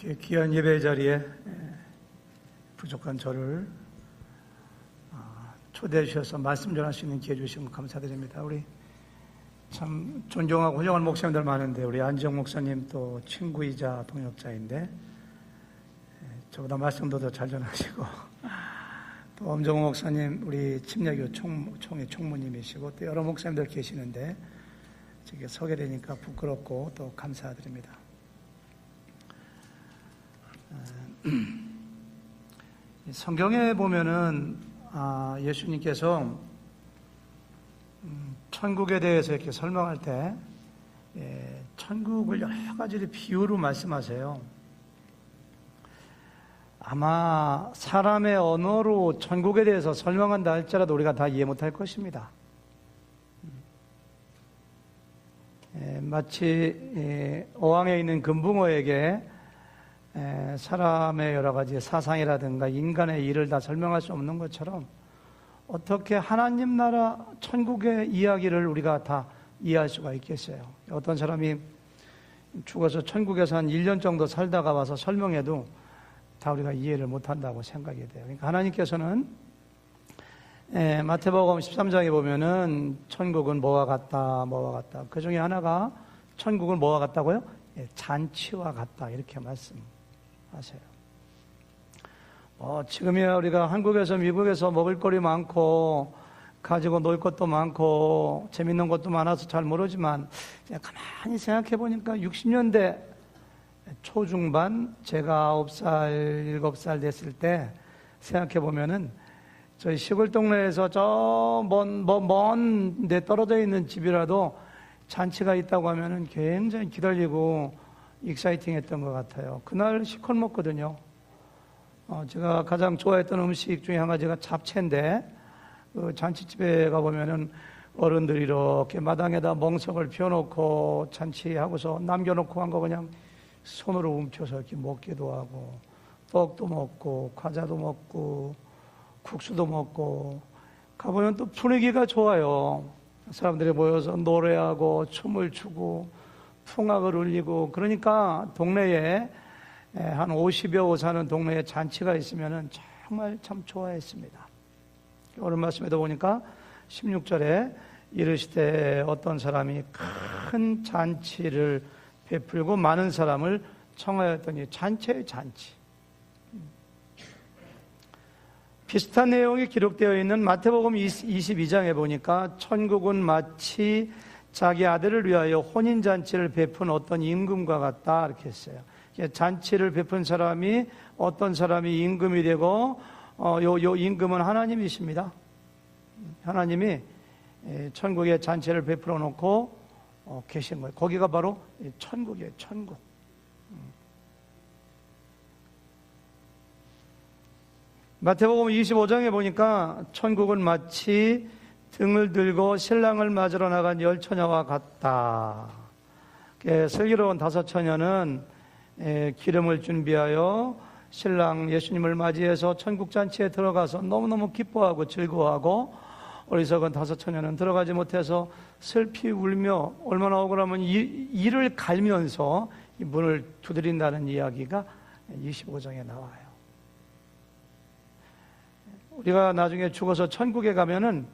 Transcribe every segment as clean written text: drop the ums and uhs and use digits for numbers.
귀한 예배 자리에 부족한 저를 초대해 주셔서 말씀 전할 수 있는 기회 주신 것 감사드립니다. 우리 참 존경하고 훌륭한 목사님들 많은데 우리 안지영 목사님 또 친구이자 동역자인데 저보다 말씀도 더 잘 전하시고 또 엄정호 목사님 우리 침례교 총회 총무님이시고 또 여러 목사님들 계시는데 저기 서게 되니까 부끄럽고 또 감사드립니다. 성경에 보면은 예수님께서 천국에 대해서 이렇게 설명할 때 천국을 여러 가지로 비유로 말씀하세요. 아마 사람의 언어로 천국에 대해서 설명한다 할지라도 우리가 다 이해 못할 것입니다. 마치 어항에 있는 금붕어에게 사람의 여러 가지 사상이라든가 인간의 일을 다 설명할 수 없는 것처럼 어떻게 하나님 나라 천국의 이야기를 우리가 다 이해할 수가 있겠어요? 어떤 사람이 죽어서 천국에서 한 1년 정도 살다가 와서 설명해도 다 우리가 이해를 못한다고 생각이 돼요. 그러니까 하나님께서는 마태복음 13장에 보면은 천국은 뭐와 같다 뭐와 같다, 그 중에 하나가 천국은 뭐와 같다고요? 잔치와 같다 이렇게 말씀하세요. 지금이야 우리가 한국에서 미국에서 먹을거리 많고 가지고 놀 것도 많고 재밌는 것도 많아서 잘 모르지만 가만히 생각해 보니까 60년대 초중반 제가 9살 7살 됐을 때 생각해 보면은 저희 시골 동네에서 저 먼 데 떨어져 있는 집이라도 잔치가 있다고 하면은 굉장히 기다리고 익사이팅 했던 것 같아요. 그날 시컷 먹거든요. 제가 가장 좋아했던 음식 중에 한 가지가 잡채인데, 그 잔치집에 가보면은 어른들이 이렇게 마당에다 멍석을 펴놓고 잔치하고서 남겨놓고 한 거 그냥 손으로 움켜서 이렇게 먹기도 하고, 떡도 먹고, 과자도 먹고, 국수도 먹고, 가보면 또 분위기가 좋아요. 사람들이 모여서 노래하고 춤을 추고 풍악을 울리고, 그러니까 동네에 한 50여 호 사는 동네에 잔치가 있으면 정말 참 좋아했습니다. 오늘 말씀에도 보니까 16절에 이르시되 어떤 사람이 큰 잔치를 베풀고 많은 사람을 청하였더니, 잔치의 잔치. 비슷한 내용이 기록되어 있는 마태복음 22장에 보니까 천국은 마치 자기 아들을 위하여 혼인잔치를 베푼 어떤 임금과 같다 이렇게 했어요. 잔치를 베푼 사람이 어떤 사람이 임금이 되고 요 임금은 하나님이십니다. 하나님이 천국에 잔치를 베풀어 놓고 계신 거예요. 거기가 바로 천국이에요. 천국. 마태복음 25장에 보니까 천국은 마치 등을 들고 신랑을 맞으러 나간 열 처녀와 같다. 슬기로운 5 처녀는 기름을 준비하여 신랑 예수님을 맞이해서 천국 잔치에 들어가서 너무너무 기뻐하고 즐거워하고, 어리석은 5 처녀는 들어가지 못해서 슬피 울며 얼마나 억울하면 이를 갈면서 이 문을 두드린다는 이야기가 25장에 나와요. 우리가 나중에 죽어서 천국에 가면은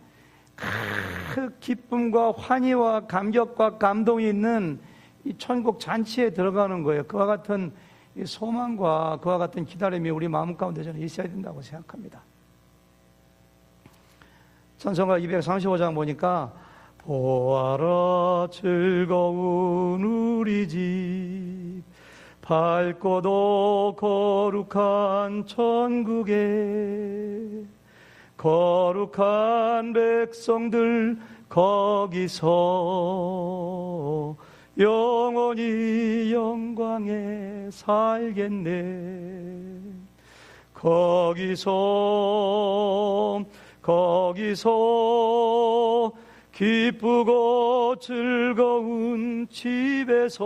그 기쁨과 환희와 감격과 감동이 있는 이 천국 잔치에 들어가는 거예요. 그와 같은 소망과 그와 같은 기다림이 우리 마음 가운데 저는 있어야 된다고 생각합니다. 찬송가 235장 보니까 보아라 즐거운 우리 집 밝고도 거룩한 천국에 거룩한 백성들 거기서 영원히 영광에 살겠네. 거기서 기쁘고 즐거운 집에서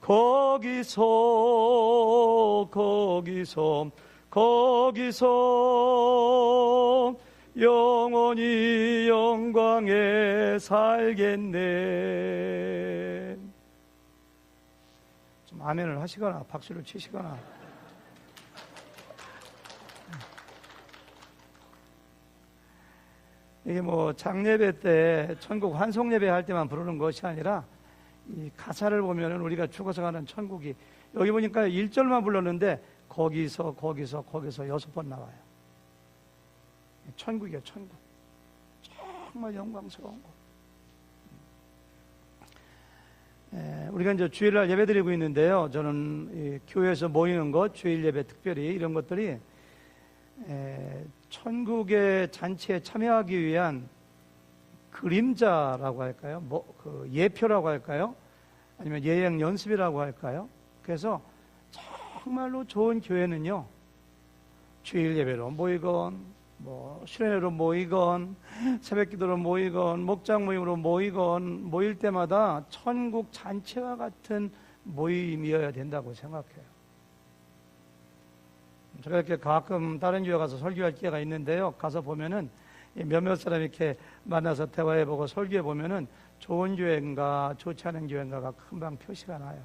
거기서 영원히 영광에 살겠네. 좀 아멘을 하시거나 박수를 치시거나. 이게 뭐 장예배 때 천국 환송예배 할 때만 부르는 것이 아니라 이 가사를 보면은 우리가 죽어서 가는 천국이 여기 보니까 1절만 불렀는데 거기서 6번 나와요. 천국이에요, 천국. 정말 영광스러운 곳. 우리가 이제 주일날 예배 드리고 있는데요. 저는 이 교회에서 모이는 것, 주일 예배 특별히 이런 것들이 천국의 잔치에 참여하기 위한 그림자라고 할까요? 그 예표라고 할까요? 아니면 예행 연습이라고 할까요? 그래서 정말로 좋은 교회는요, 주일 예배로 모이건, 수련회로 모이건, 새벽기도로 모이건, 목장 모임으로 모이건, 모일 때마다 천국 잔치와 같은 모임이어야 된다고 생각해요. 제가 이렇게 가끔 다른 교회 가서 설교할 기회가 있는데요. 가서 보면은 몇몇 사람 이렇게 만나서 대화해보고 설교해보면은 좋은 교회인가 좋지 않은 교회인가가 금방 표시가 나요.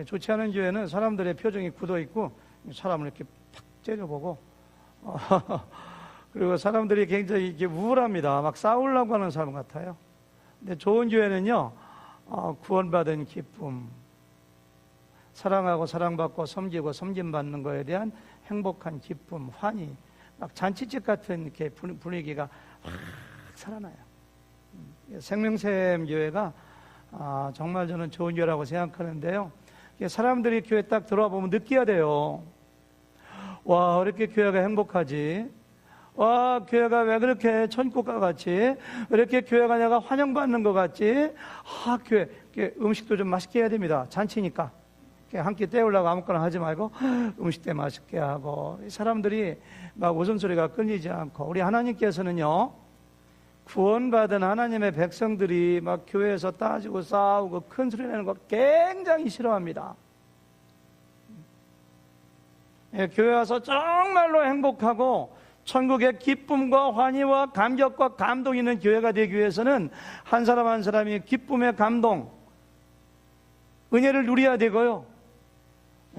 좋지 않은 교회는 사람들의 표정이 굳어있고 사람을 이렇게 팍 째려보고 그리고 사람들이 굉장히 이렇게 우울합니다. 막 싸우려고 하는 사람 같아요. 근데 좋은 교회는요, 구원받은 기쁨, 사랑하고 사랑받고 섬기고 섬김받는 거에 대한 행복한 기쁨, 환희, 막 잔치집 같은 이렇게 분위기가 확 살아나요. 생명샘 교회가 정말 저는 좋은 교회라고 생각하는데요. 사람들이 교회 딱 들어와 보면 느껴야 돼요. 와, 왜 이렇게 교회가 행복하지? 와, 교회가 왜 그렇게 천국과 같이? 왜 이렇게 교회가 내가 환영받는 것 같지? 교회 음식도 좀 맛있게 해야 됩니다. 잔치니까. 한 끼 때우려고 아무거나 하지 말고 음식 때 맛있게 하고, 사람들이 막 웃음소리가 끊이지 않고, 우리 하나님께서는요, 구원받은 하나님의 백성들이 막 교회에서 따지고 싸우고 큰 소리 내는 거 굉장히 싫어합니다. 교회 와서 정말로 행복하고 천국의 기쁨과 환희와 감격과 감동이 있는 교회가 되기 위해서는 한 사람 한 사람이 기쁨의 감동, 은혜를 누려야 되고요.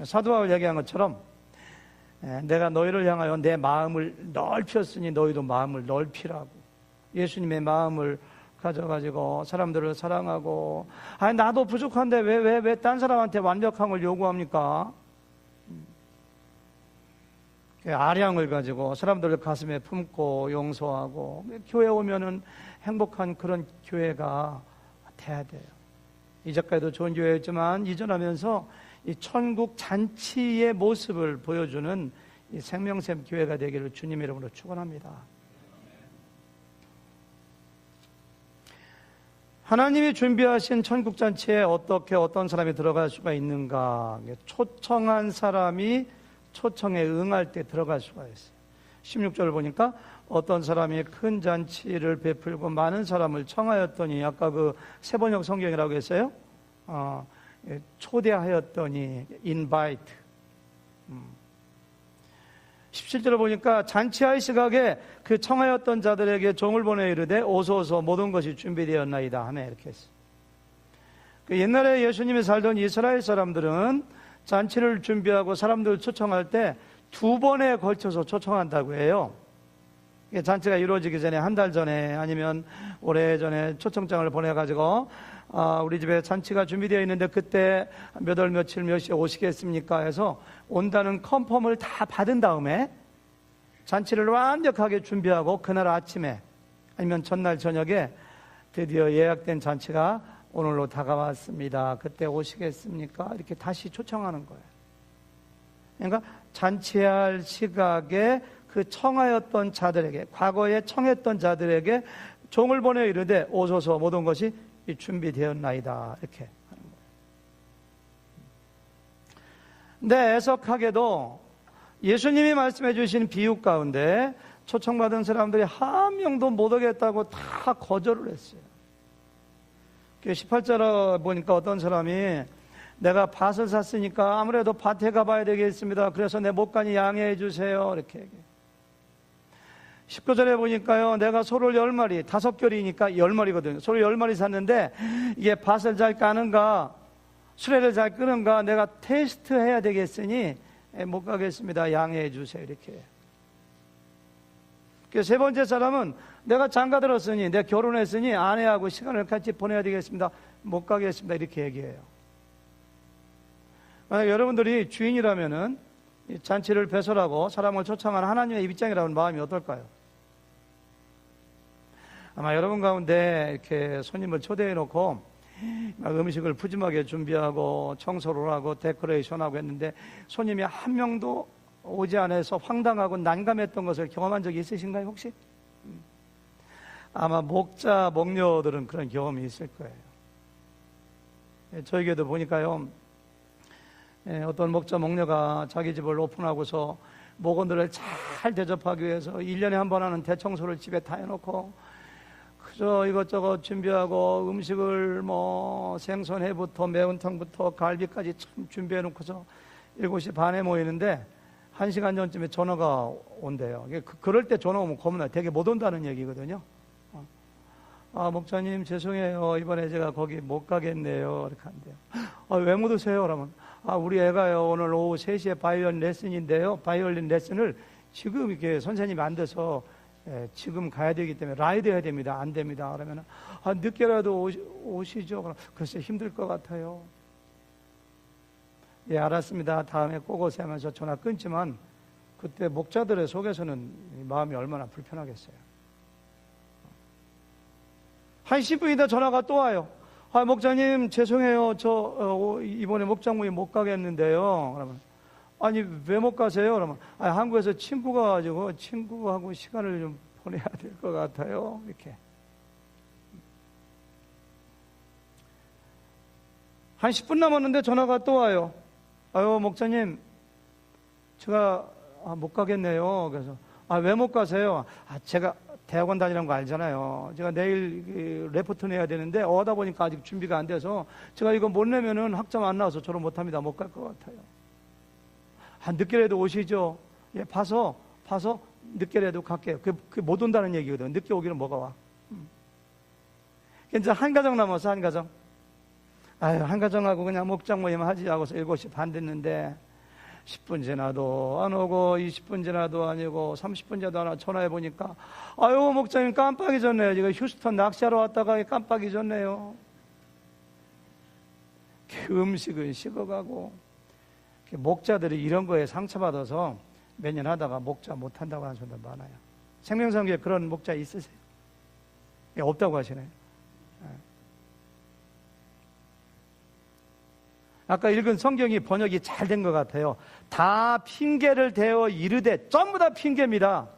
사도 바울 얘기한 것처럼 내가 너희를 향하여 내 마음을 넓혔으니 너희도 마음을 넓히라고. 예수님의 마음을 가져가지고 사람들을 사랑하고, 나도 부족한데 왜 딴 사람한테 완벽한 걸 요구합니까? 아량을 가지고 사람들을 가슴에 품고 용서하고, 교회 오면은 행복한 그런 교회가 돼야 돼요. 이전까지도 좋은 교회였지만 이전하면서 이 천국 잔치의 모습을 보여주는 이 생명샘 교회가 되기를 주님 이름으로 축원합니다. 하나님이 준비하신 천국 잔치에 어떻게 어떤 사람이 들어갈 수가 있는가? 초청한 사람이 초청에 응할 때 들어갈 수가 있어요. 16절을 보니까 어떤 사람이 큰 잔치를 베풀고 많은 사람을 청하였더니, 아까 그 세번역 성경이라고 했어요. 초대하였더니 invite. 17절을 보니까 잔치할 시각에 그 청하였던 자들에게 종을 보내 이르되 오소서 모든 것이 준비되었나이다 하며 이렇게 했어요. 그 옛날에 예수님이 살던 이스라엘 사람들은 잔치를 준비하고 사람들을 초청할 때 2번에 걸쳐서 초청한다고 해요. 잔치가 이루어지기 전에 한 달 전에 아니면 오래전에 초청장을 보내가지고 우리 집에 잔치가 준비되어 있는데 그때 몇 월 며칠 몇 시에 오시겠습니까 해서 온다는 컨펌을 다 받은 다음에 잔치를 완벽하게 준비하고 그날 아침에 아니면 전날 저녁에 드디어 예약된 잔치가 오늘로 다가왔습니다. 그때 오시겠습니까? 이렇게 다시 초청하는 거예요. 그러니까 잔치할 시각에 그 청하였던 자들에게, 과거에 청했던 자들에게 종을 보내 이르되 오소서 모든 것이 준비되었나이다 이렇게 하는 거예요. 근데 애석하게도 예수님이 말씀해 주신 비유 가운데 초청받은 사람들이 한 명도 못 오겠다고 다 거절을 했어요. 18절 보니까 어떤 사람이 내가 밭을 샀으니까 아무래도 밭에 가봐야 되겠습니다. 그래서 내 목간이 양해해 주세요. 이렇게 얘기해요. 19절에 보니까요, 내가 소를 10마리, 5결이니까 10마리거든요. 소를 10마리 샀는데 이게 밭을 잘 까는가? 수레를 잘 끄는가 내가 테스트 해야 되겠으니 못 가겠습니다. 양해해 주세요. 이렇게. 세 번째 사람은 내가 장가 들었으니, 내가 결혼했으니 아내하고 시간을 같이 보내야 되겠습니다. 못 가겠습니다. 이렇게 얘기해요. 만약 여러분들이 주인이라면은 이 잔치를 배설하고 사람을 초청한 하나님의 입장이라는 마음이 어떨까요? 아마 여러분 가운데 이렇게 손님을 초대해 놓고 음식을 푸짐하게 준비하고 청소를 하고 데코레이션하고 했는데 손님이 한 명도 오지 않아서 황당하고 난감했던 것을 경험한 적이 있으신가요, 혹시? 아마 목자, 목녀들은 그런 경험이 있을 거예요. 저에게도 보니까요, 어떤 목자, 목녀가 자기 집을 오픈하고서 목원들을 잘 대접하기 위해서 1년에 한 번 하는 대청소를 집에 다 해놓고 그저 이것저것 준비하고 음식을 생선회부터 매운탕부터 갈비까지 참 준비해 놓고서 7시 반에 모이는데 1시간 전쯤에 전화가 온대요. 그럴 때 전화 오면 겁나 되게 못 온다는 얘기거든요. 목사님 죄송해요. 이번에 제가 거기 못 가겠네요. 이렇게 한대요. 왜 못 오세요? 그러면 우리 애가요 오늘 오후 3시에 바이올린 레슨인데요. 바이올린 레슨을 지금 이렇게 선생님이 안 돼서 지금 가야 되기 때문에 라이드 해야 됩니다. 안 됩니다. 그러면 늦게라도 오시죠. 그럼 글쎄 힘들 것 같아요. 예, 알았습니다. 다음에 꼭 오세요 하면서 전화 끊지만 그때 목자들의 속에서는 마음이 얼마나 불편하겠어요. 한 10분 있다 전화가 또 와요. 목자님 죄송해요. 저 이번에 목장 모임 못 가겠는데요. 그러면 아니 왜 못 가세요? 그러면 한국에서 친구가 가지고 친구하고 시간을 좀 보내야 될 것 같아요. 이렇게 한 10분 남았는데 전화가 또 와요. 목사님 제가 못 가겠네요. 그래서 왜 못 가세요? 제가 대학원 다니는 거 알잖아요. 제가 내일 레포트 내야 되는데 어다 보니까 아직 준비가 안 돼서 제가 이거 못 내면은 학점 안 나와서 졸업 못 합니다. 못 갈 것 같아요. 늦게라도 오시죠. 예, 봐서 늦게라도 갈게요. 그게 못 온다는 얘기거든. 늦게 오기는 뭐가 와. 이제 한 가정 남았어, 한 가정. 한 가정하고 그냥 목장 모임 하지 하고서 7시 반 됐는데 10분 지나도 안 오고 20분 지나도 아니고 30분 지나도 안 오고 전화해 보니까 목사님 깜빡 잊었네요. 지금 휴스턴 낚시하러 왔다가 깜빡 잊었네요. 음식은 식어가고 목자들이 이런 거에 상처받아서 몇 년 하다가 목자 못한다고 하는 사람들 많아요. 생명상교회 그런 목자 있으세요? 없다고 하시네요. 아까 읽은 성경이 번역이 잘 된 것 같아요. 다 핑계를 대어 이르되 전부 다 핑계입니다.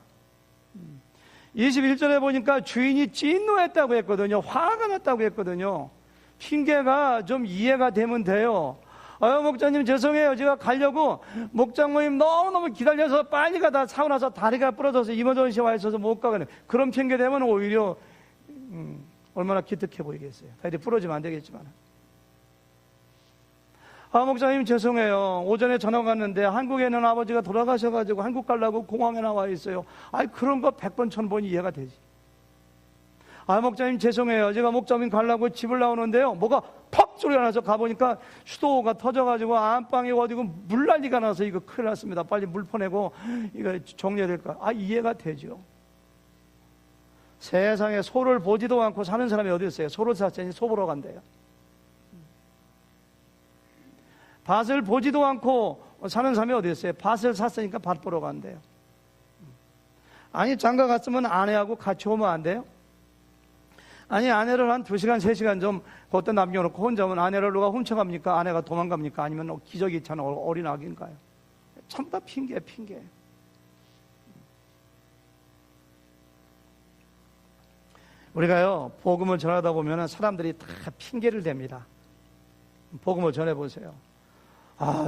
21절에 보니까 주인이 진노했다고 했거든요. 화가 났다고 했거든요. 핑계가 좀 이해가 되면 돼요. 목자님 죄송해요. 제가 가려고 목장 모임 너무너무 기다려서 빨리 가다 사고 나서 다리가 부러져서 이머전시 와 있어서 못 가거든요. 그런 핑계 대면 오히려 얼마나 기특해 보이겠어요. 다리 부러지면 안 되겠지만. 목사님 죄송해요. 오전에 전화 갔는데 한국에는 아버지가 돌아가셔가지고 한국 가려고 공항에 나와 있어요. 그런 거 100번 1000번 이해가 되지. 목사님 죄송해요. 제가 목자님 가려고 집을 나오는데요. 뭐가 퍽 소리가 나서 가보니까 수도가 터져가지고 안방에 어디고 물난리가 나서 이거 큰일 났습니다. 빨리 물 퍼내고 이거 정리해야 될까. 이해가 되죠. 세상에 소를 보지도 않고 사는 사람이 어디 있어요? 소를 샀더니 소 보러 간대요. 밭을 보지도 않고 사는 사람이 어디 있어요? 밭을 샀으니까 밭 보러 간대요. 장가 갔으면 아내하고 같이 오면 안 돼요? 아내를 한 2시간, 3시간 좀 그때 남겨놓고 혼자 오면 아내를 누가 훔쳐갑니까? 아내가 도망갑니까? 아니면 기저귀 찬 어린 아기인가요? 전부 다 핑계. 우리가요, 복음을 전하다 보면 사람들이 다 핑계를 댑니다. 복음을 전해보세요.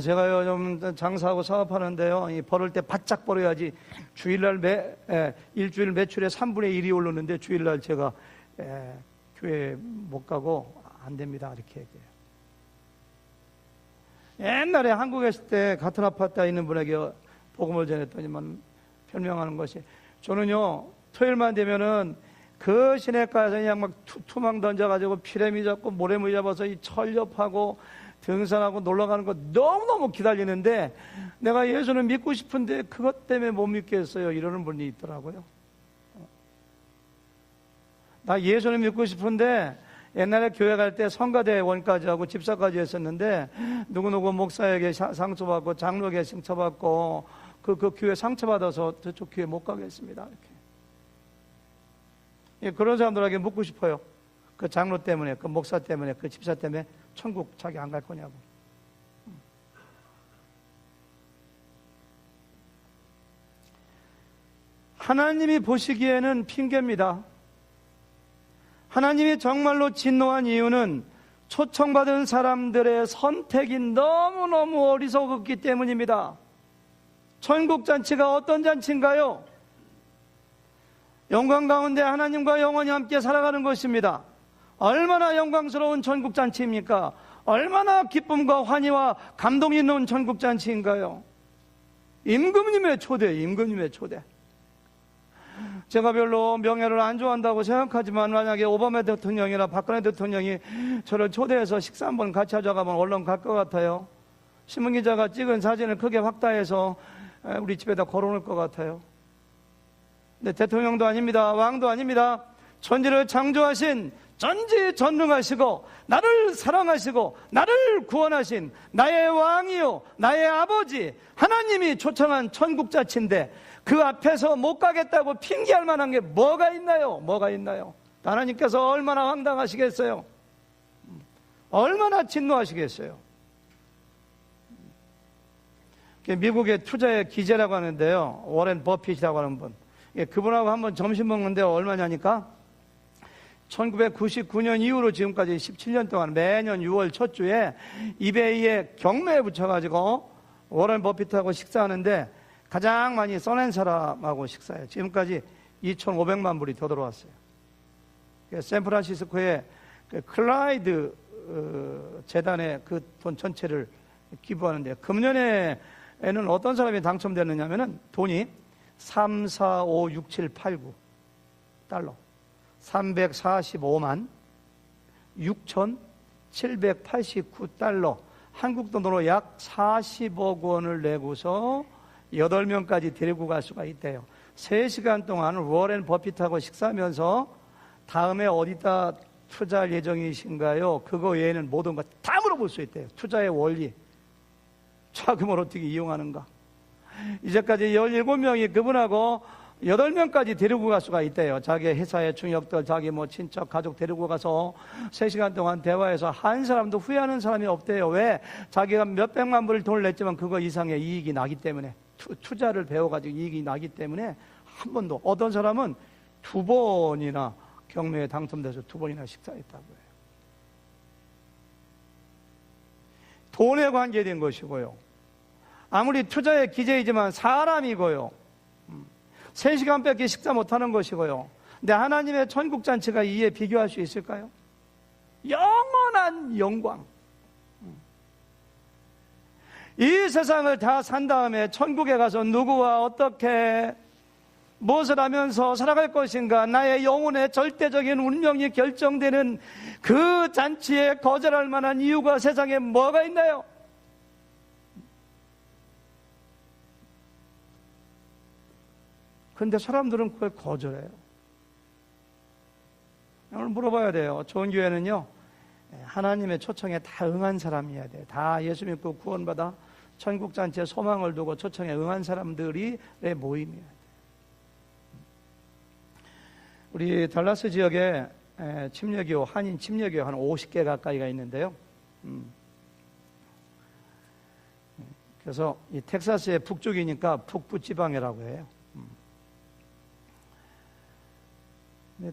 제가요, 좀 장사하고 사업하는데요, 벌을 때 바짝 벌어야지 주일날 일주일 매출의 3분의 1이 오르는데 주일날 제가 교회 못 가고 안 됩니다. 이렇게 얘기해요. 옛날에 한국에 있을 때 같은 아파트에 있는 분에게 복음을 전했더니만 변명하는 것이 저는요 토요일만 되면은 그 시내가에서 그냥 막 투망 던져가지고 피레미 잡고 모래무지 잡아서 이 철렵하고 등산하고 놀러 가는 거 너무너무 기다리는데 내가 예수를 믿고 싶은데 그것 때문에 못 믿겠어요. 이러는 분이 있더라고요. 나 예수를 믿고 싶은데 옛날에 교회 갈 때 성가대 원까지 하고 집사까지 했었는데 누구누구 목사에게 상처받고 장로에게 상처받고 그 교회 상처받아서 저쪽 교회 못 가겠습니다. 이렇게. 예, 그런 사람들에게 묻고 싶어요. 그 장로 때문에, 그 목사 때문에, 그 집사 때문에 천국 자기 안 갈 거냐고. 하나님이 보시기에는 핑계입니다. 하나님이 정말로 진노한 이유는 초청받은 사람들의 선택이 너무너무 어리석었기 때문입니다. 천국잔치가 어떤 잔치인가요? 영광 가운데 하나님과 영원히 함께 살아가는 것입니다. 얼마나 영광스러운 천국잔치입니까? 얼마나 기쁨과 환희와 감동이 있는 천국잔치인가요? 임금님의 초대, 임금님의 초대. 제가 별로 명예를 안 좋아한다고 생각하지만 만약에 오바마 대통령이나 박근혜 대통령이 저를 초대해서 식사 한번 같이 하자고 하면 얼른 갈 것 같아요. 신문기자가 찍은 사진을 크게 확대해서 우리 집에다 걸어놓을 것 같아요. 근데 대통령도 아닙니다. 왕도 아닙니다. 천지를 창조하신 전지전능하시고 나를 사랑하시고 나를 구원하신 나의 왕이요 나의 아버지 하나님이 초청한 천국자치인데 그 앞에서 못 가겠다고 핑계할 만한 게 뭐가 있나요? 뭐가 있나요? 하나님께서 얼마나 황당하시겠어요? 얼마나 진노하시겠어요? 미국의 투자의 기재라고 하는데요, 워렌 버핏이라고 하는 분, 그분하고 한번 점심 먹는데 얼마냐니까 1999년 이후로 지금까지 17년 동안 매년 6월 첫 주에 이베이에 경매에 붙여가지고 워렌 버핏하고 식사하는데 가장 많이 써낸 사람하고 식사해요. 지금까지 2,500만 불이 더 들어왔어요. 샌프란시스코의 클라이드 재단에 그 돈 전체를 기부하는데 금년에는 어떤 사람이 당첨됐느냐면은 돈이 3, 4, 5, 6, 7, 8, 9 달러 345만 6,789달러 한국 돈으로 약 40억 원을 내고서 8명까지 데리고 갈 수가 있대요. 3시간 동안 워렌 버핏하고 식사하면서 다음에 어디다 투자할 예정이신가요? 그거 외에는 모든 것 다 물어볼 수 있대요. 투자의 원리, 자금을 어떻게 이용하는가. 이제까지 17명이 그분하고 8명까지 데리고 갈 수가 있대요. 자기 회사의 중역들, 자기 친척, 가족 데리고 가서 3시간 동안 대화해서 한 사람도 후회하는 사람이 없대요. 왜? 자기가 몇백만 불을 돈을 냈지만 그거 이상의 이익이 나기 때문에, 투자를 배워가지고 이익이 나기 때문에 한 번도, 어떤 사람은 2번이나 경매에 당첨돼서 2번이나 식사했다고 해요. 돈에 관계된 것이고요. 아무리 투자의 기재이지만 사람이고요. 3시간밖에 식사 못하는 것이고요. 근데 하나님의 천국잔치가 이에 비교할 수 있을까요? 영원한 영광. 이 세상을 다 산 다음에 천국에 가서 누구와 어떻게 무엇을 하면서 살아갈 것인가, 나의 영혼의 절대적인 운명이 결정되는 그 잔치에 거절할 만한 이유가 세상에 뭐가 있나요? 그런데 사람들은 그걸 거절해요. 오늘 물어봐야 돼요. 좋은 교회는요, 하나님의 초청에 다 응한 사람이어야 돼요. 다 예수 믿고 구원받아 천국잔치에 소망을 두고 초청에 응한 사람들의 모임이어야 돼요. 우리 달라스 지역에 침례교, 한인 침례교 한 50개 가까이가 있는데요. 그래서 이 텍사스의 북쪽이니까 북부 지방이라고 해요.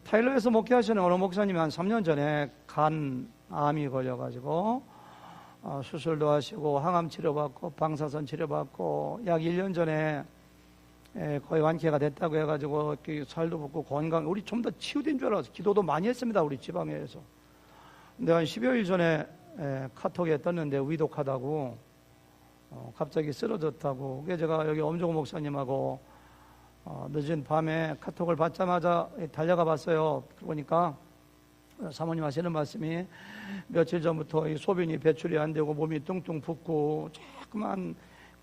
타일러에서 목회하시는 어느 목사님이 한 3년 전에 간암이 걸려가지고 수술도 하시고 항암 치료받고 방사선 치료받고 약 1년 전에 거의 완쾌가 됐다고 해가지고 살도 붙고 건강, 우리 좀 더 치유된 줄 알아서 기도도 많이 했습니다. 우리 지방에서. 근데 한 10여일 전에 카톡에 떴는데 위독하다고, 갑자기 쓰러졌다고. 그게 제가 여기 엄종호 목사님하고 늦은 밤에 카톡을 받자마자 달려가 봤어요. 보니까 사모님 하시는 말씀이 며칠 전부터 이 소변이 배출이 안 되고 몸이 뚱뚱 붓고 조금만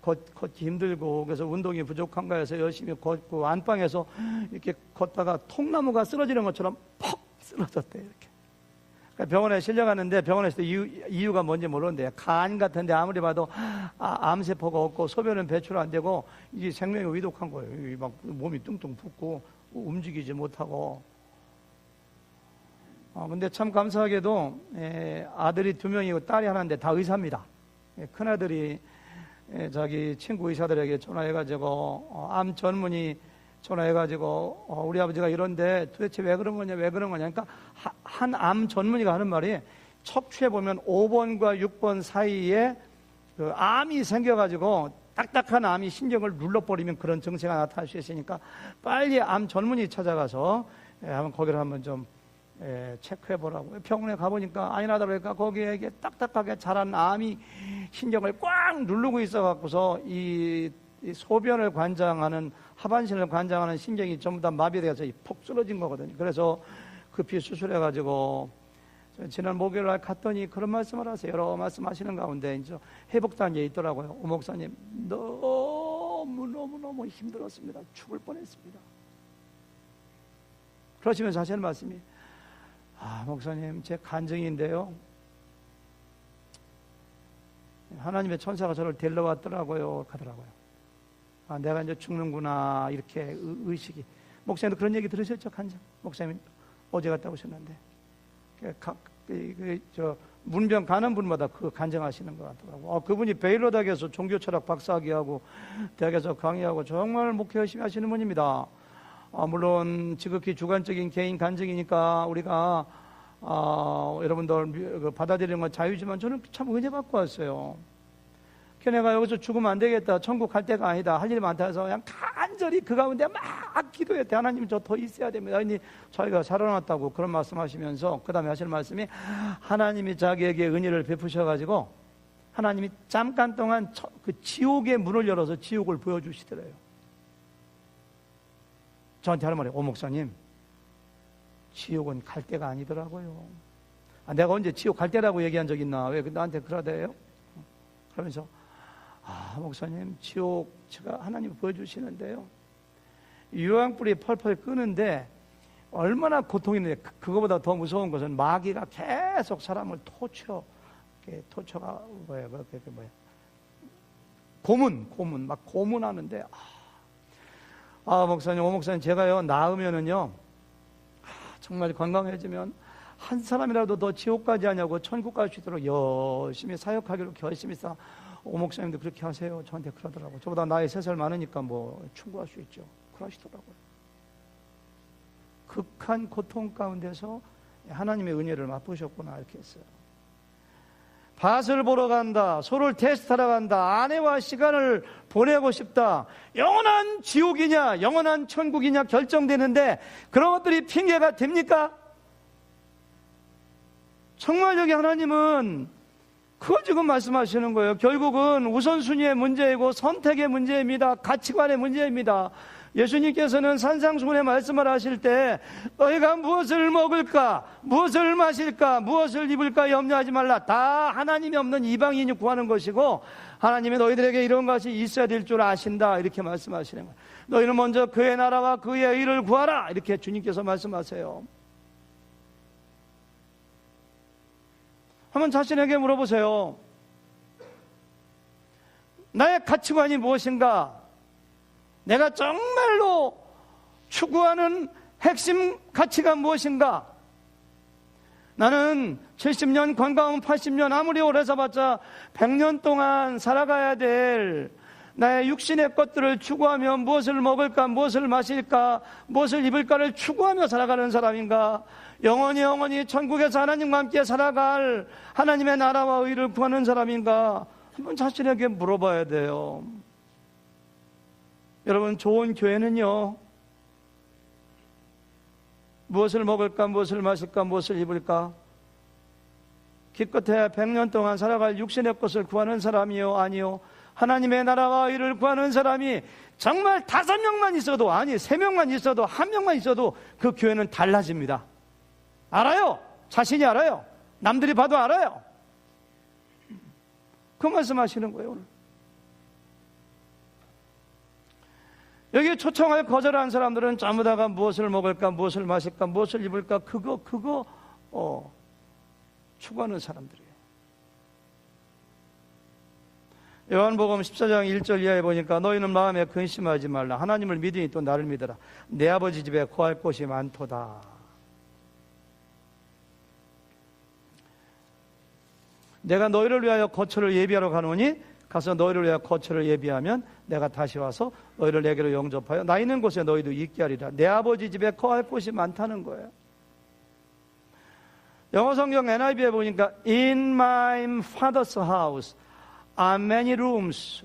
걷기 힘들고 그래서 운동이 부족한가 해서 열심히 걷고 안방에서 이렇게 걷다가 통나무가 쓰러지는 것처럼 퍽 쓰러졌대요. 이렇게. 그러니까 병원에 실려갔는데 병원에서 이유가 뭔지 모르는데 간 같은데 아무리 봐도 암세포가 없고 소변은 배출 안 되고 이게 생명이 위독한 거예요. 막 몸이 뚱뚱 붓고 움직이지 못하고. 근데 참 감사하게도 아들이 2명이고 딸이 하나인데 다 의사입니다. 큰아들이 자기 친구 의사들에게 전화해가지고 암 전문의 전화해가지고 우리 아버지가 이런데 도대체 왜 그런 거냐 그러니까 한 암 전문의가 하는 말이 척추에 보면 5번과 6번 사이에 그 암이 생겨가지고 딱딱한 암이 신경을 눌러버리면 그런 증세가 나타날 수 있으니까 빨리 암 전문의 찾아가서 한번 거기를 한번 좀 체크해보라고. 병원에 가보니까 아니나다 보니까 거기에 이게 딱딱하게 자란 암이 신경을 꽉 누르고 있어갖고서 이 소변을 관장하는 하반신을 관장하는 신경이 전부 다 마비되어서 폭 쓰러진 거거든요. 그래서 급히 수술해가지고 지난 목요일날 갔더니 그런 말씀을 하세요. 여러 말씀하시는 가운데 이제 회복단계에 있더라고요. 오 목사님 너무 힘들었습니다. 죽을 뻔했습니다. 그러시면서 하시는 말씀이 목사님 제 간증인데요. 하나님의 천사가 저를 데리러 왔더라고요. 가더라고요. 내가 이제 죽는구나 이렇게 의식이. 목사님도 그런 얘기 들으셨죠? 간증. 목사님 어제 갔다 오셨는데 문병 가는 분마다 그 간증하시는 것 같더라고요. 그분이 베일러 대학에서 종교철학 박사학위하고 대학에서 강의하고 정말 목회 열심히 하시는 분입니다. 물론 지극히 주관적인 개인 간증이니까 우리가 여러분들 받아들이는 건 자유지만 저는 참 은혜 받고 왔어요. 내가 여기서 죽으면 안 되겠다, 천국 갈 때가 아니다, 할 일이 많다 해서 그냥 간절히 그 가운데 막 기도했대. 하나님 저 더 있어야 됩니다. 아니 저희가 살아났다고 그런 말씀하시면서 그 다음에 하시는 말씀이 하나님이 자기에게 은혜를 베푸셔가지고 하나님이 잠깐 동안 그 지옥의 문을 열어서 지옥을 보여주시더래요. 저한테 하는 말이 오 목사님 지옥은 갈 데가 아니더라고요. 내가 언제 지옥 갈 데라고 얘기한 적 있나? 왜 나한테 그러대요? 그러면서 목사님 지옥 제가 하나님 보여주시는데요, 유황불이 펄펄 끄는데 얼마나 고통이 있는데 그거보다 더 무서운 것은 마귀가 계속 사람을 토쳐가 고문 막 고문하는데 목사님 오 목사님 제가요 나으면은요 정말 건강해지면 한 사람이라도 더 지옥 가지 않냐고 천국 갈 수 있도록 열심히 사역하기로 결심했어. 오 목사님도 그렇게 하세요. 저한테 그러더라고요. 저보다 나이 3살 많으니까 뭐 충고할 수 있죠. 그러시더라고요. 극한 고통 가운데서 하나님의 은혜를 맛보셨구나 이렇게 했어요. 밭을 보러 간다, 소를 테스트하러 간다, 아내와 시간을 보내고 싶다, 영원한 지옥이냐 영원한 천국이냐 결정되는데 그런 것들이 핑계가 됩니까? 정말 여기 하나님은 그거 지금 말씀하시는 거예요. 결국은 우선순위의 문제이고 선택의 문제입니다. 가치관의 문제입니다. 예수님께서는 산상수훈에 말씀을 하실 때 너희가 무엇을 먹을까, 무엇을 마실까, 무엇을 입을까 염려하지 말라. 다 하나님이 없는 이방인이 구하는 것이고 하나님이 너희들에게 이런 것이 있어야 될 줄 아신다 이렇게 말씀하시는 거예요. 너희는 먼저 그의 나라와 그의 의를 구하라 이렇게 주님께서 말씀하세요. 한번 자신에게 물어보세요. 나의 가치관이 무엇인가? 내가 정말로 추구하는 핵심 가치가 무엇인가? 나는 70년 건강하면 80년 아무리 오래 살아봤자 100년 동안 살아가야 될 나의 육신의 것들을 추구하며 무엇을 먹을까, 무엇을 마실까, 무엇을 입을까를 추구하며 살아가는 사람인가? 영원히 천국에서 하나님과 함께 살아갈 하나님의 나라와 의를 구하는 사람인가? 한번 자신에게 물어봐야 돼요. 여러분, 좋은 교회는요, 무엇을 먹을까, 무엇을 마실까, 무엇을 입을까? 기껏해야 100년 동안 살아갈 육신의 것을 구하는 사람이요? 아니요? 하나님의 나라와 의를 구하는 사람이 정말 5명만 있어도, 아니 3명만 있어도, 1명만 있어도 그 교회는 달라집니다. 알아요? 자신이 알아요. 남들이 봐도 알아요. 그 말씀하시는 거예요, 오늘. 여기 초청을 거절한 사람들은 전부 다가 무엇을 먹을까, 무엇을 마실까, 무엇을 입을까, 그거 추구하는 사람들이에요. 요한복음 14장 1절 이하에 보니까 너희는 마음에 근심하지 말라. 하나님을 믿으니 또 나를 믿어라. 내 아버지 집에 거할 곳이 많도다. 내가 너희를 위하여 거처를 예비하러 가노니 가서 너희를 위하여 거처를 예비하면 내가 다시 와서 너희를 내게로 영접하여 나 있는 곳에 너희도 있게 하리라. 내 아버지 집에 거할 곳이 많다는 거예요. 영어 성경 NIV에 보니까 In my father's house are many rooms.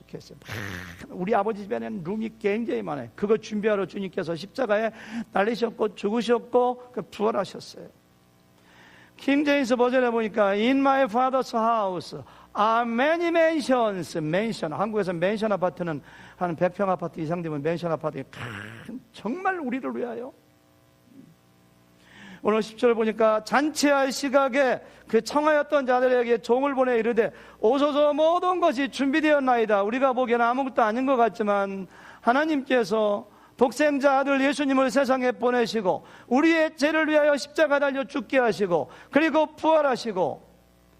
우리 아버지 집에는 룸이 굉장히 많아요. 그거 준비하러 주님께서 십자가에 달리셨고 죽으셨고 부활하셨어요. 킹제임스 버전에 보니까 In my father's house are many mansions. 맨션, 한국에서 맨션 아파트는 한 100평 아파트 이상 되면 맨션 아파트, 정말 우리를 위하여. 오늘 10절 보니까 잔치할 시각에 그 청하였던 자들에게 종을 보내 이르되 오소서 모든 것이 준비되었나이다. 우리가 보기에는 아무것도 아닌 것 같지만 하나님께서 독생자 아들 예수님을 세상에 보내시고 우리의 죄를 위하여 십자가 달려 죽게 하시고 그리고 부활하시고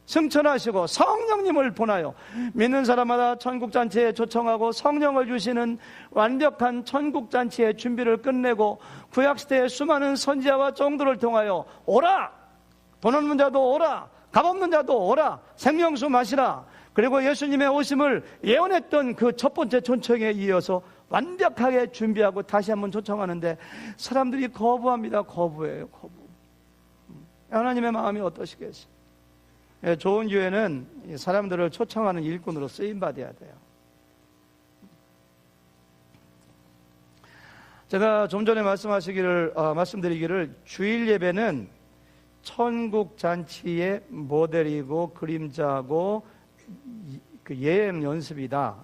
승천하시고 성령님을 보내요. 믿는 사람마다 천국잔치에 초청하고 성령을 주시는 완벽한 천국잔치의 준비를 끝내고 구약시대의 수많은 선지자와 종들을 통하여 오라! 돈 없는 자도 오라! 값 없는 자도 오라! 생명수 마시라! 그리고 예수님의 오심을 예언했던 그 첫 번째 초청에 이어서 완벽하게 준비하고 다시 한번 초청하는데 사람들이 거부합니다. 거부해요. 거부. 하나님의 마음이 어떠시겠어요? 좋은 교회는 사람들을 초청하는 일꾼으로 쓰임받아야 돼요. 제가 좀 전에 말씀드리기를 주일 예배는 천국 잔치의 모델이고 그림자고 그 예행 연습이다.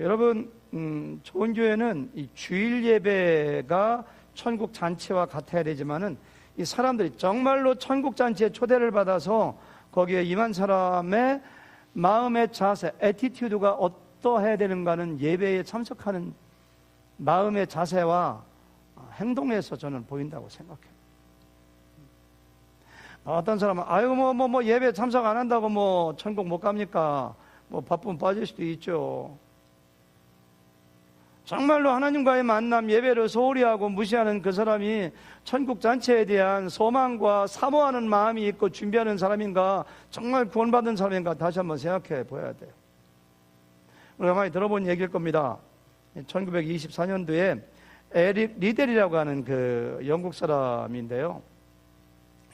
여러분, 좋은 교회는 이 주일 예배가 천국 잔치와 같아야 되지만은 이 사람들이 정말로 천국 잔치에 초대를 받아서 거기에 임한 사람의 마음의 자세, 애티튜드가 어떠해야 되는가는 예배에 참석하는 마음의 자세와 행동에서 저는 보인다고 생각해요. 어떤 사람은 뭐 예배 참석 안 한다고 뭐 천국 못 갑니까? 뭐 바쁘면 빠질 수도 있죠. 정말로 하나님과의 만남, 예배를 소홀히 하고 무시하는 그 사람이 천국 잔치에 대한 소망과 사모하는 마음이 있고 준비하는 사람인가, 정말 구원받은 사람인가 다시 한번 생각해 보아야 돼요. 우리가 많이 들어본 얘기일 겁니다. 1924년도에 에릭 리델이라고 하는 그 영국 사람인데요,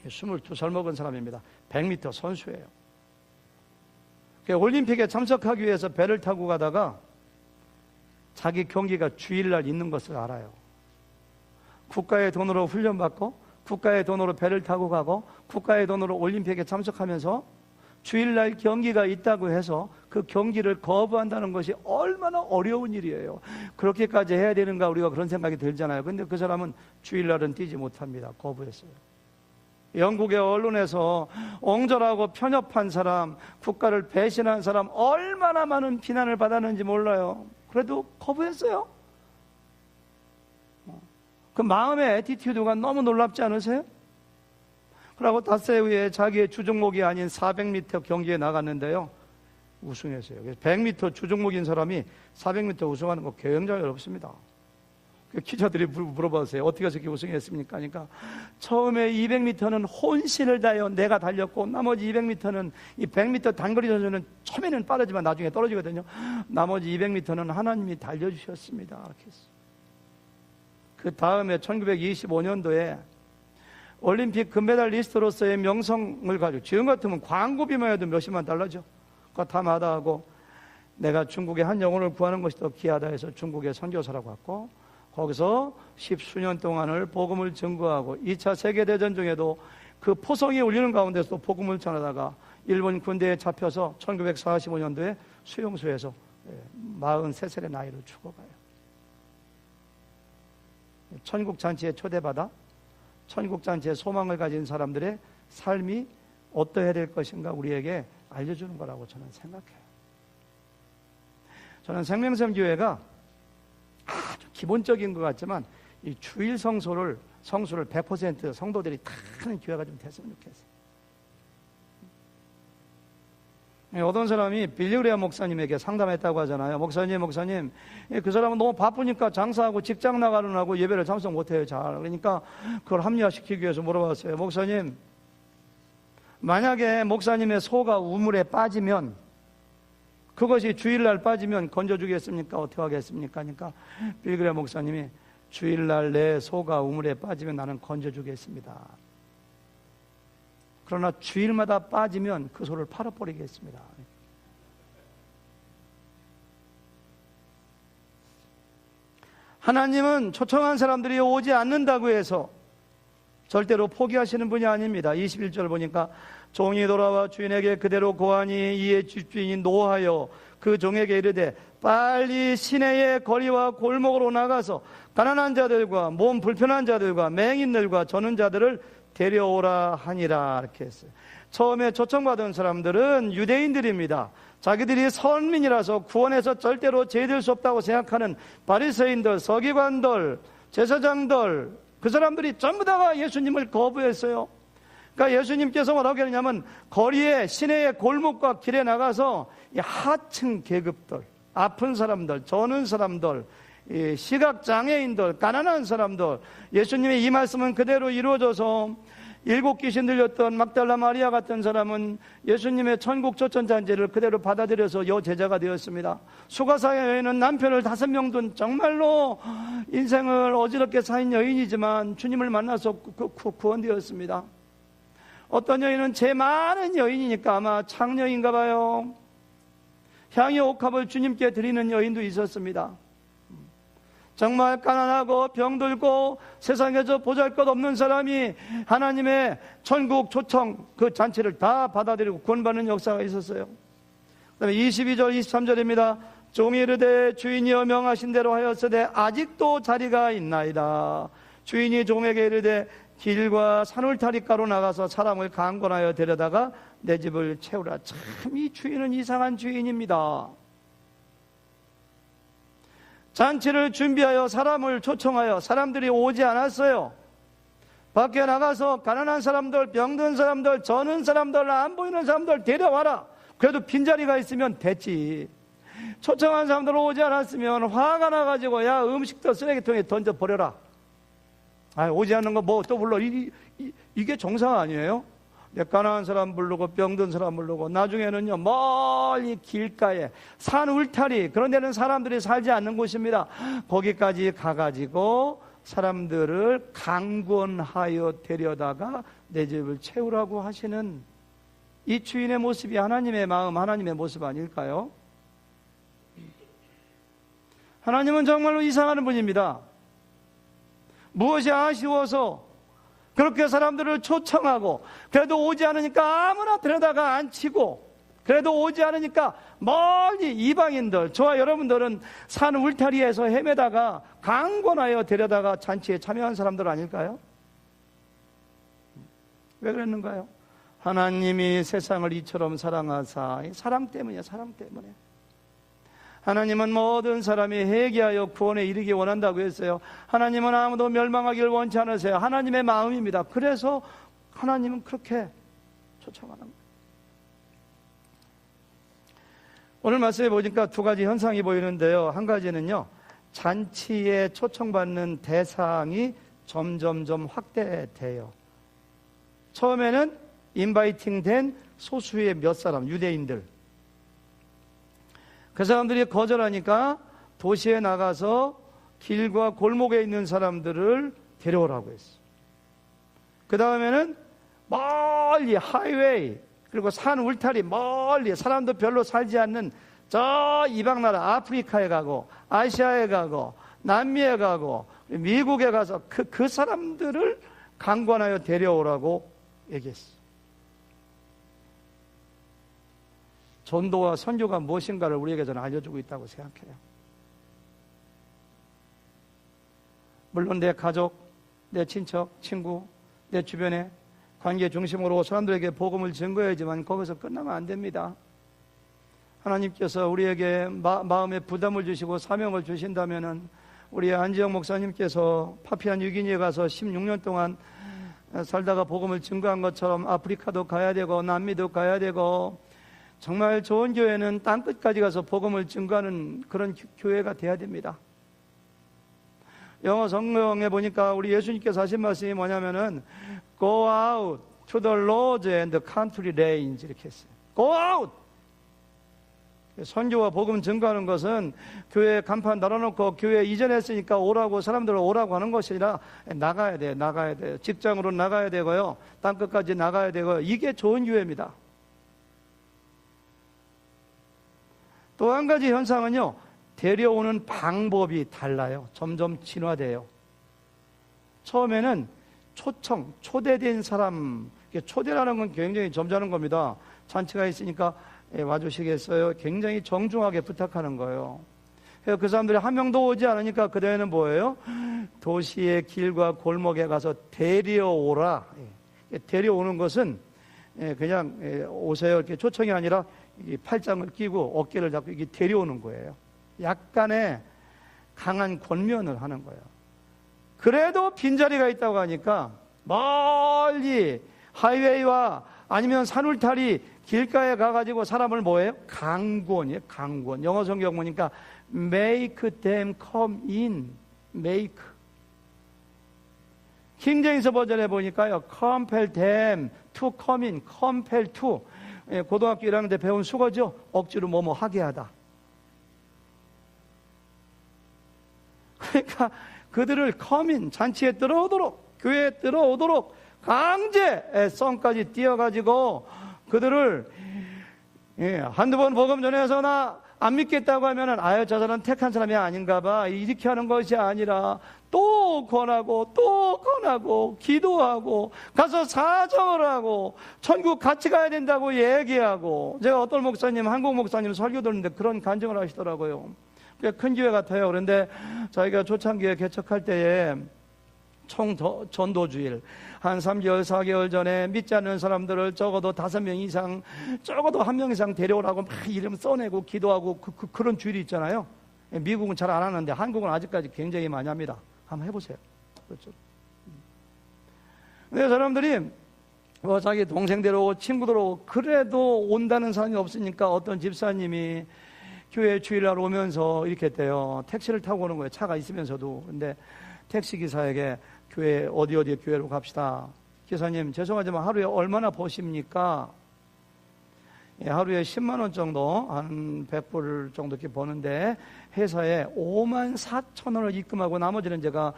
22살 먹은 사람입니다. 100m 선수예요. 올림픽에 참석하기 위해서 배를 타고 가다가 자기 경기가 주일날 있는 것을 알아요. 국가의 돈으로 훈련받고 국가의 돈으로 배를 타고 가고 국가의 돈으로 올림픽에 참석하면서 주일날 경기가 있다고 해서 그 경기를 거부한다는 것이 얼마나 어려운 일이에요. 그렇게까지 해야 되는가, 우리가 그런 생각이 들잖아요. 근데 그 사람은 주일날은 뛰지 못합니다. 거부했어요. 영국의 언론에서 옹졸하고 편협한 사람, 국가를 배신한 사람, 얼마나 많은 비난을 받았는지 몰라요. 그래도 거부했어요. 그 마음의 애티튜드가 너무 놀랍지 않으세요? 그러고 닷새 후에 자기의 주종목이 아닌 400m 경기에 나갔는데요, 우승했어요. 100m 주종목인 사람이 400m 우승하는 거 굉장히 어렵습니다. 기자들이 물어봤어요. 어떻게 해서 이렇게 우승했습니까? 그러니까 처음에 200m는 혼신을 다하여 내가 달렸고, 나머지 200m는 이 100m 단거리 선수는 처음에는 빠르지만 나중에 떨어지거든요. 나머지 200m는 하나님이 달려주셨습니다. 그 다음에 1925년도에 올림픽 금메달리스트로서의 명성을 가지고, 지금 같으면 광고비만 해도 몇십만 달러죠. 그거 다 마다하고 내가 중국의 한 영혼을 구하는 것이 더 귀하다 해서 중국의 선교사라고 갔고, 거기서 10수년 동안을 복음을 증거하고 2차 세계대전 중에도 그 포성이 울리는 가운데서도 복음을 전하다가 일본 군대에 잡혀서 1945년도에 수용소에서 43살의 나이로 죽어가요. 천국 잔치에 초대받아 천국잔치에 소망을 가진 사람들의 삶이 어떠해야 될 것인가 우리에게 알려주는 거라고 저는 생각해요. 저는 생명샘교회가 아주 기본적인 것 같지만 이 주일 성수를 100% 성도들이 다 하는 교회가 좀 됐으면 좋겠어요. 어떤 사람이 빌리그레아 목사님에게 상담했다고 하잖아요. 목사님, 그 사람은 너무 바쁘니까 장사하고 직장 나가느라고 예배를 참석 못해요. 잘. 그러니까 그걸 합리화시키기 위해서 물어봤어요. 목사님, 만약에 목사님의 소가 우물에 빠지면, 그것이 주일날 빠지면 건져주겠습니까? 어떻게 하겠습니까? 그러니까 빌리그레아 목사님이 주일날 내 소가 우물에 빠지면 나는 건져주겠습니다. 그러나 주일마다 빠지면 그 소를 팔아버리겠습니다. 하나님은 초청한 사람들이 오지 않는다고 해서 절대로 포기하시는 분이 아닙니다. 21절 보니까 종이 돌아와 주인에게 그대로 고하니 이에 집주인이 노하여 그 종에게 이르되 빨리 시내의 거리와 골목으로 나가서 가난한 자들과 몸 불편한 자들과 맹인들과 저는 자들을 데려오라 하니라. 이렇게 했어요. 처음에 초청받은 사람들은 유대인들입니다. 자기들이 선민이라서 구원해서 절대로 죄될 수 없다고 생각하는 바리새인들, 서기관들, 제사장들, 그 사람들이 전부 다가 예수님을 거부했어요. 그러니까 예수님께서 뭐라고 했냐면 거리에 시내의 골목과 길에 나가서 이 하층 계급들, 아픈 사람들, 저는 사람들, 시각장애인들, 가난한 사람들, 예수님의 이 말씀은 그대로 이루어져서 7 귀신 들렸던 막달라 마리아 같은 사람은 예수님의 천국 초청잔치를 그대로 받아들여서 여제자가 되었습니다. 수가사의 여인은 남편을 5명 둔 정말로 인생을 어지럽게 산 여인이지만 주님을 만나서 구원되었습니다. 어떤 여인은 죄 많은 여인이니까 아마 창녀인가 봐요. 향유 옥합을 주님께 드리는 여인도 있었습니다. 정말 가난하고 병들고 세상에서 보잘것없는 사람이 하나님의 천국 초청 그 잔치를 다 받아들이고 구원받는 역사가 있었어요. 그 다음에 22절 23절입니다. 종이 이르되 주인이여 명하신 대로 하였으되 아직도 자리가 있나이다. 주인이 종에게 이르되 길과 산울타리가로 나가서 사람을 강권하여 데려다가 내 집을 채우라. 참 이 주인은 이상한 주인입니다. 잔치를 준비하여 사람을 초청하여 사람들이 오지 않았어요. 밖에 나가서 가난한 사람들, 병든 사람들, 저는 사람들, 안 보이는 사람들 데려와라. 그래도 빈자리가 있으면 됐지. 초청한 사람들 오지 않았으면 화가 나가지고 야 음식도 쓰레기통에 던져버려라. 오지 않는 거 뭐 또 불러. 이게 정상 아니에요? 가난한 사람 부르고 병든 사람 부르고 나중에는요 멀리 길가에 산 울타리 그런 데는 사람들이 살지 않는 곳입니다. 거기까지 가가지고 사람들을 강권하여 데려다가 내 집을 채우라고 하시는 이 주인의 모습이 하나님의 마음, 하나님의 모습 아닐까요? 하나님은 정말로 이상한 분입니다. 무엇이 아쉬워서 그렇게 사람들을 초청하고 그래도 오지 않으니까 아무나 데려다가 앉히고 그래도 오지 않으니까 멀리 이방인들, 저와 여러분들은 산 울타리에서 헤매다가 강권하여 데려다가 잔치에 참여한 사람들 아닐까요? 왜 그랬는가요? 하나님이 세상을 이처럼 사랑하사, 사랑 때문이에요. 사랑 때문에. 하나님은 모든 사람이 회개하여 구원에 이르기 원한다고 했어요. 하나님은 아무도 멸망하기를 원치 않으세요. 하나님의 마음입니다. 그래서 하나님은 그렇게 초청하는 거예요. 오늘 말씀에 보니까 2가지 현상이 보이는데요. 한 가지는요, 잔치에 초청받는 대상이 점점점 확대돼요. 처음에는 인바이팅 된 소수의 몇 사람, 유대인들. 그 사람들이 거절하니까 도시에 나가서 길과 골목에 있는 사람들을 데려오라고 했어요. 그 다음에는 멀리 하이웨이 그리고 산 울타리 멀리 사람도 별로 살지 않는 저 이방 나라 아프리카에 가고 아시아에 가고 남미에 가고 미국에 가서 그 사람들을 강권하여 데려오라고 얘기했어요. 전도와 선교가 무엇인가를 우리에게 저는 알려주고 있다고 생각해요. 물론 내 가족, 내 친척, 친구, 내 주변에 관계 중심으로 사람들에게 복음을 증거해야지만 거기서 끝나면 안 됩니다. 하나님께서 우리에게 마음에 부담을 주시고 사명을 주신다면은 우리 안지영 목사님께서 파피아 뉴기니에 가서 16년 동안 살다가 복음을 증거한 것처럼 아프리카도 가야 되고 남미도 가야 되고 정말 좋은 교회는 땅끝까지 가서 복음을 증거하는 그런 교회가 돼야 됩니다. 영어 성경에 보니까 우리 예수님께서 하신 말씀이 뭐냐면은 Go out to the roads and the country lanes 이렇게 했어요. Go out! 선교와 복음 증거하는 것은 교회 간판 달아놓고 교회 이전했으니까 오라고 사람들을 오라고 하는 것이 아니라 나가야 돼요. 직장으로 나가야 되고요. 땅끝까지 나가야 되고요. 이게 좋은 교회입니다. 또 한 가지 현상은요, 데려오는 방법이 달라요. 점점 진화돼요. 처음에는 초대된 사람, 초대라는 건 굉장히 점잖은 겁니다. 잔치가 있으니까 와주시겠어요? 굉장히 정중하게 부탁하는 거예요. 그 사람들이 한 명도 오지 않으니까 그 다음에는 뭐예요? 도시의 길과 골목에 가서 데려오라. 데려오는 것은 그냥 오세요 이렇게 초청이 아니라 팔짱을 끼고 어깨를 잡고 이게 데려오는 거예요. 약간의 강한 권면을 하는 거예요. 그래도 빈자리가 있다고 하니까 멀리 하이웨이와 아니면 산울타리 길가에 가가지고 사람을 뭐예요? 강권이에요. 강권. 영어 성경 보니까 make them come in. make. 킹제임스 버전에 보니까요, compel them to come in. compel to. 고등학교 1학년 때 배운 수거죠. 억지로 뭐뭐 하게 하다. 그러니까 그들을 come in, 잔치에 들어오도록, 교회에 들어오도록 강제 성까지 띄어가지고 그들을 한두 번 복음 전해서 나 안 믿겠다고 하면은 아유 저 사람 택한 사람이 아닌가 봐 이렇게 하는 것이 아니라 또 권하고 기도하고 가서 사정을 하고 천국 같이 가야 된다고 얘기하고. 제가 어떤 목사님, 한국 목사님 설교 듣는데 그런 간증을 하시더라고요. 큰 교회 같아요. 그런데 자기가 초창기에 개척할 때에 전도주일 한 3개월 4개월 전에 믿지 않는 사람들을 적어도 5명 이상, 적어도 1명 이상 데려오라고 막 이름 써내고 기도하고 그런 주일이 있잖아요. 미국은 잘 안 하는데 한국은 아직까지 굉장히 많이 합니다. 한번 해보세요. 그렇죠. 근데 사람들이 자기 동생들 오고 친구들 오고 그래도 온다는 사람이 없으니까 어떤 집사님이 교회 주일날 오면서 이렇게 했대요. 택시를 타고 오는 거예요. 차가 있으면서도. 근데 택시기사에게 교회 어디 교회로 갑시다. 기사님 죄송하지만 하루에 얼마나 버십니까? 하루에 10만 원 정도, 한 100불 정도 이렇게 버는데 회사에 5만 4천 원을 입금하고 나머지는 제가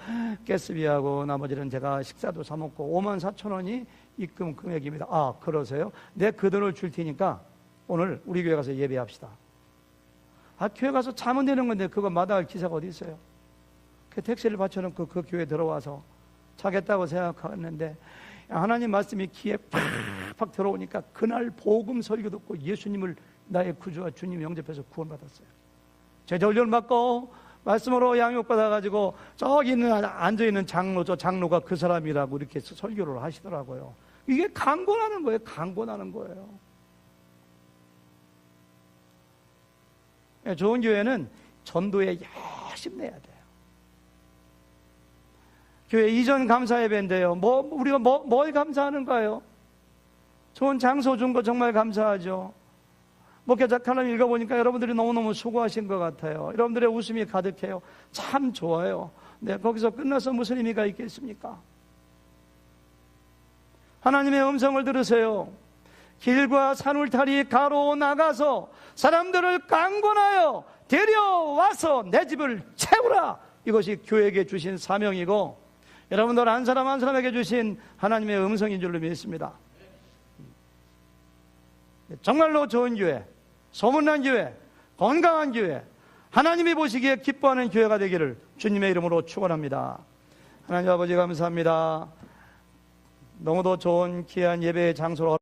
가스비하고 나머지는 제가 식사도 사 먹고 5만 4천 원이 입금 금액입니다. 아 그러세요? 내 그 돈을 줄 테니까 오늘 우리 교회 가서 예배합시다. 아 교회 가서 자면 되는 건데 그거 마다할 기사가 어디 있어요? 그 택시를 받쳐놓고 그 교회 들어와서 자겠다고 생각했는데 하나님 말씀이 귀에 팍팍 들어오니까 그날 복음 설교 듣고 예수님을 나의 구주와 주님 영접해서 구원받았어요. 제자훈련 받고 말씀으로 양육받아가지고 저기 앉아있는 장로, 저 장로가 그 사람이라고 이렇게 설교를 하시더라고요. 이게 강권하는 거예요. 강권하는 거예요. 좋은 교회는 전도에 열심히 내야 돼요. 교회 이전 감사 예배인데요. 우리가 뭘 감사하는가요? 좋은 장소 준 거 정말 감사하죠. 목회자 칼럼 읽어보니까 여러분들이 너무너무 수고하신 것 같아요. 여러분들의 웃음이 가득해요. 참 좋아요. 네, 거기서 끝나서 무슨 의미가 있겠습니까? 하나님의 음성을 들으세요. 길과 산울타리 가로 나가서 사람들을 강권하여 데려와서 내 집을 채우라. 이것이 교회에게 주신 사명이고 여러분들 한 사람 한 사람에게 주신 하나님의 음성인 줄로 믿습니다. 정말로 좋은 교회, 소문난 교회, 건강한 교회, 하나님이 보시기에 기뻐하는 교회가 되기를 주님의 이름으로 축원합니다. 하나님 아버지 감사합니다. 너무도 좋은 귀한 예배의 장소로